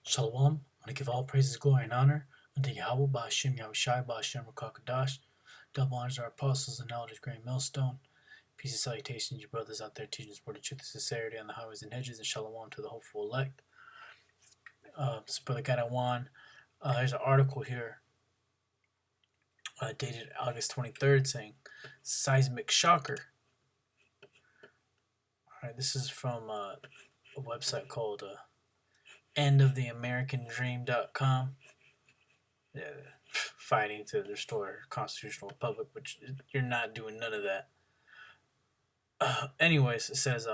Shalom. I want to give all praises, glory, and honor unto Yahweh, Ba'ashem, Yahushai, Ba'ashem, Rakakadash. Double honors our apostles and elders, great millstone. Peace and salutations, you brothers out there teaching the word of truth and sincerity on the highways and hedges, and shalom to the hopeful elect. This is Brother Gadawan. There's an article here dated August 23rd saying, seismic shocker. Alright, this is from a website called endoftheamericandream.com. Yeah, fighting to restore constitutional republic, which you're not doing none of that. Anyways, it says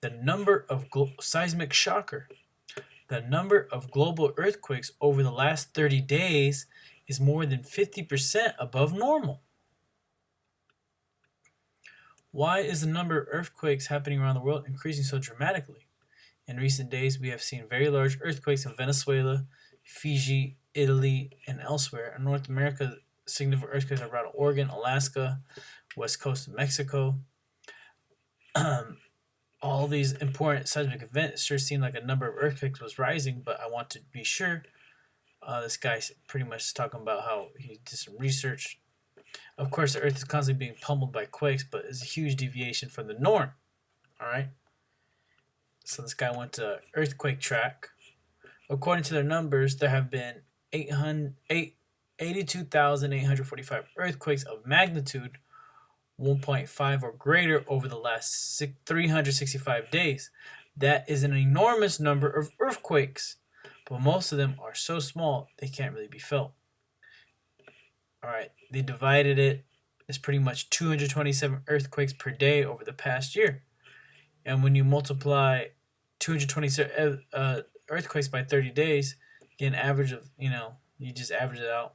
the number of seismic shocker. The number of global earthquakes over the last 30 days is more than 50% above normal. Why is the number of earthquakes happening around the world increasing so dramatically? In recent days, we have seen very large earthquakes in Venezuela, Fiji, Italy, and elsewhere. In North America, significant earthquakes are around Oregon, Alaska, west coast of Mexico. All these important seismic events sure seemed like a number of earthquakes was rising, but I want to be sure. This guy's pretty much talking about how he did some research. Of course, the Earth is constantly being pummeled by quakes, but it's a huge deviation from the norm. All right. So this guy went to Earthquake Track. According to their numbers, there have been 82,845 earthquakes of magnitude 1.5 or greater over the last 365 days. That is an enormous number of earthquakes, but most of them are so small they can't really be felt. Alright, they divided it as pretty much 227 earthquakes per day over the past year. And when you multiply 227 earthquakes by 30 days, you get an average of, you just average it out,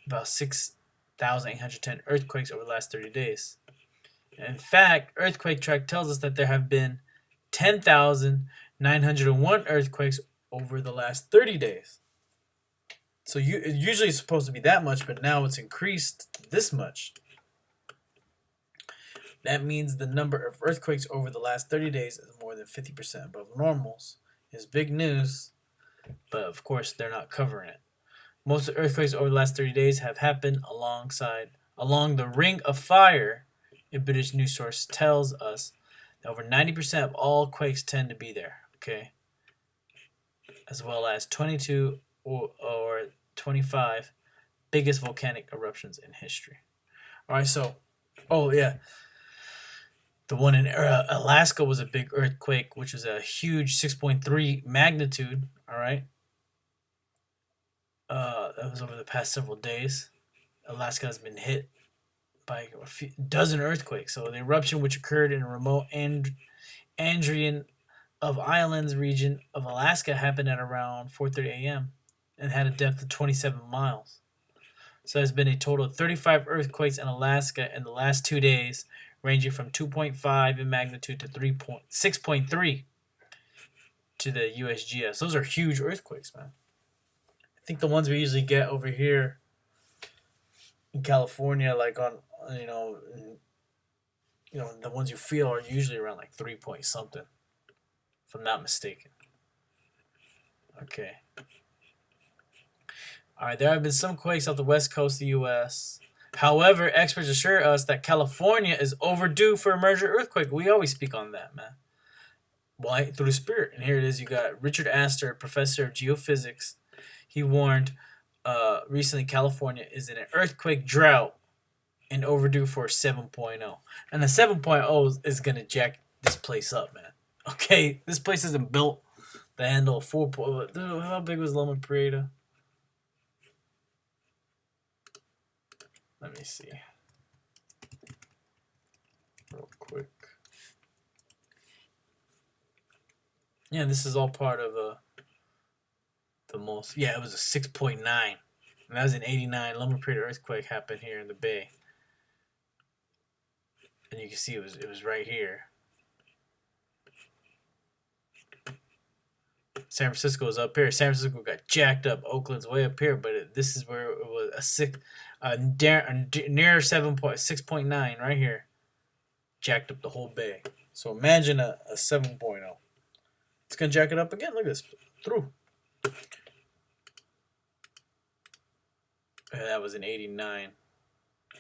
about 6,810 earthquakes over the last 30 days. In fact, Earthquake Track tells us that there have been 10,901 earthquakes over the last 30 days. So it usually is supposed to be that much, but now it's increased this much. That means the number of earthquakes over the last 30 days is more than 50% above normals. It's big news, but of course they're not covering it. Most of the earthquakes over the last 30 days have happened along the Ring of Fire. A British news source tells us that over 90% of all quakes tend to be there, okay? As well as 22 or 25 biggest volcanic eruptions in history. All right, so, the one in Alaska was a big earthquake, which was a huge 6.3 magnitude, all right? That was over the past several days. Alaska has been hit by a dozen earthquakes. So the eruption, which occurred in a remote Andrean of Islands region of Alaska, happened at around 4:30 a.m. and had a depth of 27 miles. So there's been a total of 35 earthquakes in Alaska in the last 2 days, ranging from 2.5 in magnitude to 6.3 to the USGS. Those are huge earthquakes, man. I think the ones we usually get over here in California, like on, the ones you feel are usually around like 3 point something, if I'm not mistaken. Okay. All right, there have been some quakes off the west coast of the U.S. However, experts assure us that California is overdue for a major earthquake. We always speak on that, man. Why? Through the spirit. And here it is. You got Richard Astor, professor of geophysics. He warned recently California is in an earthquake drought and overdue for a 7.0. And the 7.0 is going to jack this place up, man. Okay, this place isn't built to handle a 4.0. How big was Loma Prieta? Let me see. Real quick. Yeah, this is all part of the most. Yeah, it was a 6.9. And that was in 89. Loma Prieta earthquake happened here in the Bay. And you can see it was right here. San Francisco was up here. San Francisco got jacked up. Oakland's way up here, but this is where it was near 6.9 right here. Jacked up the whole Bay. So imagine a 7.0. It's gonna jack it up again. Look at this. Through. That was in 89.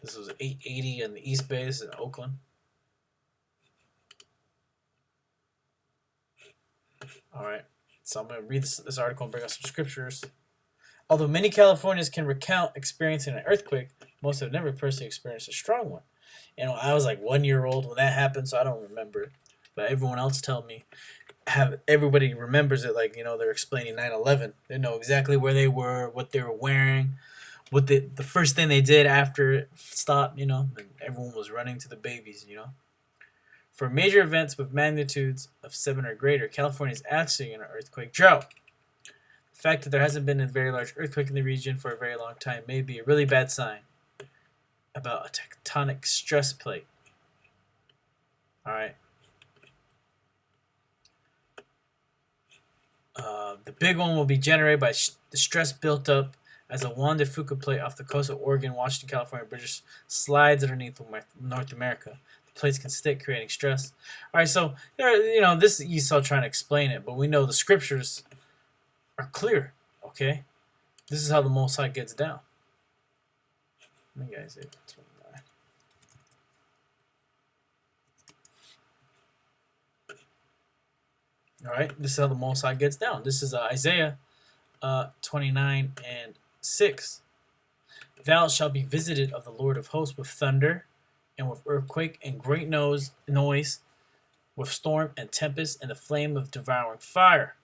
This was 880 on the East Bay. This is in Oakland. All right. So I'm going to read this article and bring up some scriptures. Although many Californians can recount experiencing an earthquake, most have never personally experienced a strong one. You know, I was like 1 year old when that happened, so I don't remember it. But everyone else tell me, everybody remembers it. Like, you know, they're explaining 9/11. They know exactly where they were, what they were wearing, what the first thing they did after it stopped. You know, and everyone was running to the babies. You know, for major events with magnitudes of 7 or greater, California is actually in an earthquake drought. The fact that there hasn't been a very large earthquake in the region for a very long time may be a really bad sign about a tectonic stress plate. All right. The big one will be generated by the stress built up as a Juan de Fuca plate off the coast of Oregon, Washington, California, British slides underneath North America. The plates can stick, creating stress. All right, so you know this is Esau trying to explain it, but we know the scriptures are clear. Okay, this is how the Most High gets down. Let me guys say 29. All right, this is how the Most High gets down. This is Isaiah 29 and 6. Thou shalt be visited of the Lord of hosts with thunder and with earthquake and great noise, with storm and tempest and the flame of devouring fire.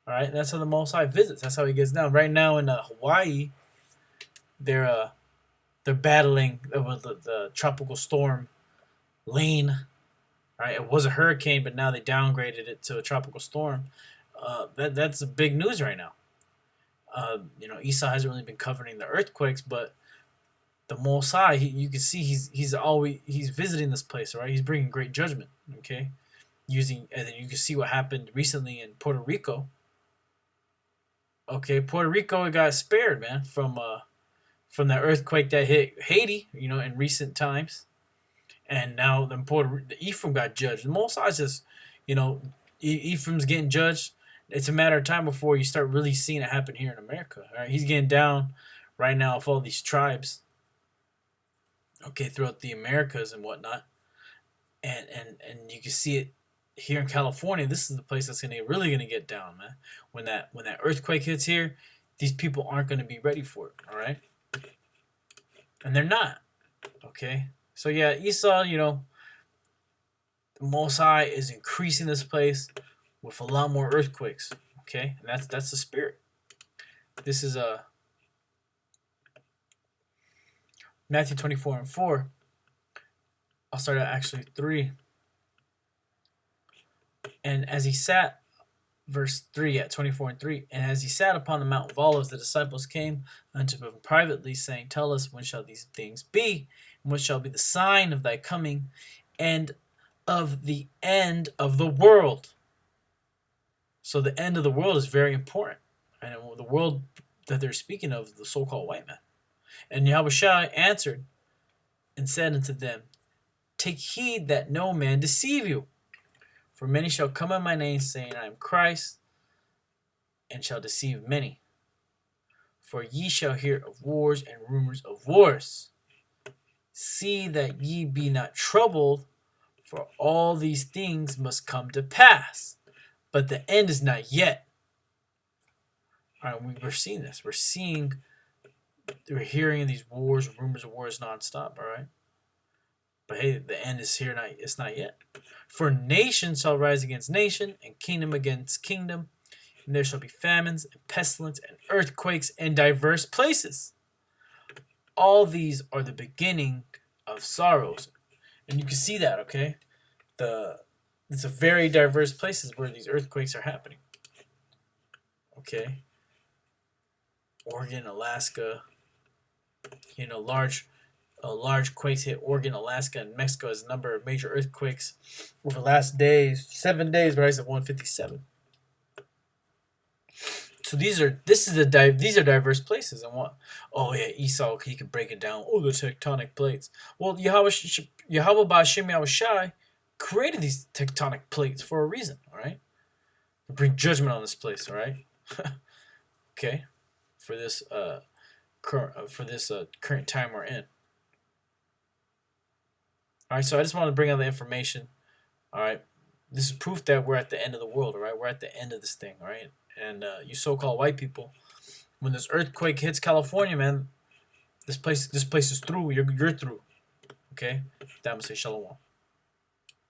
All right, that's how the Most High visits. That's how he gets down. Right now in Hawaii, they're battling with the tropical storm Lane. Right, it was a hurricane, but now they downgraded it to a tropical storm. That's big news right now. You know, Esau hasn't really been covering the earthquakes, but the Most High, you can see he's visiting this place, right? He's bringing great judgment. Okay, and then you can see what happened recently in Puerto Rico. Okay, Puerto Rico got spared, man, from that earthquake that hit Haiti. You know, in recent times. And now the Ephraim got judged. The Most High just, you know, Ephraim's getting judged. It's a matter of time before you start really seeing it happen here in America. All right, he's getting down right now with all these tribes. Okay, throughout the Americas and whatnot, and you can see it here in California. This is the place that's really gonna get down, man. When that earthquake hits here, these people aren't gonna be ready for it. All right, and they're not. Okay. So yeah, Esau, you know, the Most High is increasing this place with a lot more earthquakes. Okay, and that's the spirit. This is Matthew 24 and 4. I'll start at actually 3. And as he sat, verse 3 at 24 and 3, and as he sat upon the Mount of Olives, the disciples came unto him privately, saying, Tell us, when shall these things be? And what shall be the sign of thy coming and of the end of the world? So the end of the world is very important. And the world that they're speaking of is the so-called white man. And Yahushua answered and said unto them, Take heed that no man deceive you. For many shall come in my name, saying, I am Christ, and shall deceive many. For ye shall hear of wars and rumors of wars. See that ye be not troubled, for all these things must come to pass, but the end is not yet. All right, we're seeing this. We're hearing these wars, rumors of wars nonstop, all right? But hey, the end is here, it's not yet. For nation shall rise against nation, and kingdom against kingdom, and there shall be famines, and pestilence, and earthquakes in diverse places. All these are the beginning of sorrows. And you can see that, okay? It's a very diverse places where these earthquakes are happening. Okay? Oregon, Alaska, you know, large quakes hit Oregon, Alaska, and Mexico as a number of major earthquakes over the last 7 days, rise of 157. So these are diverse places, and what? Oh yeah, Esau, he could break it down. Oh, the tectonic plates. Well, Yahweh Ba'Shem Yahushai created these tectonic plates for a reason, all right? bring judgment on this place. All right. Okay. For this current time we're in. All right. So I just want to bring out the information. All right. This is proof that we're at the end of the world. All right. We're at the end of this thing. All right. And you so-called white people, when this earthquake hits California, man, this place is through. You're through. Okay. That would say shalom.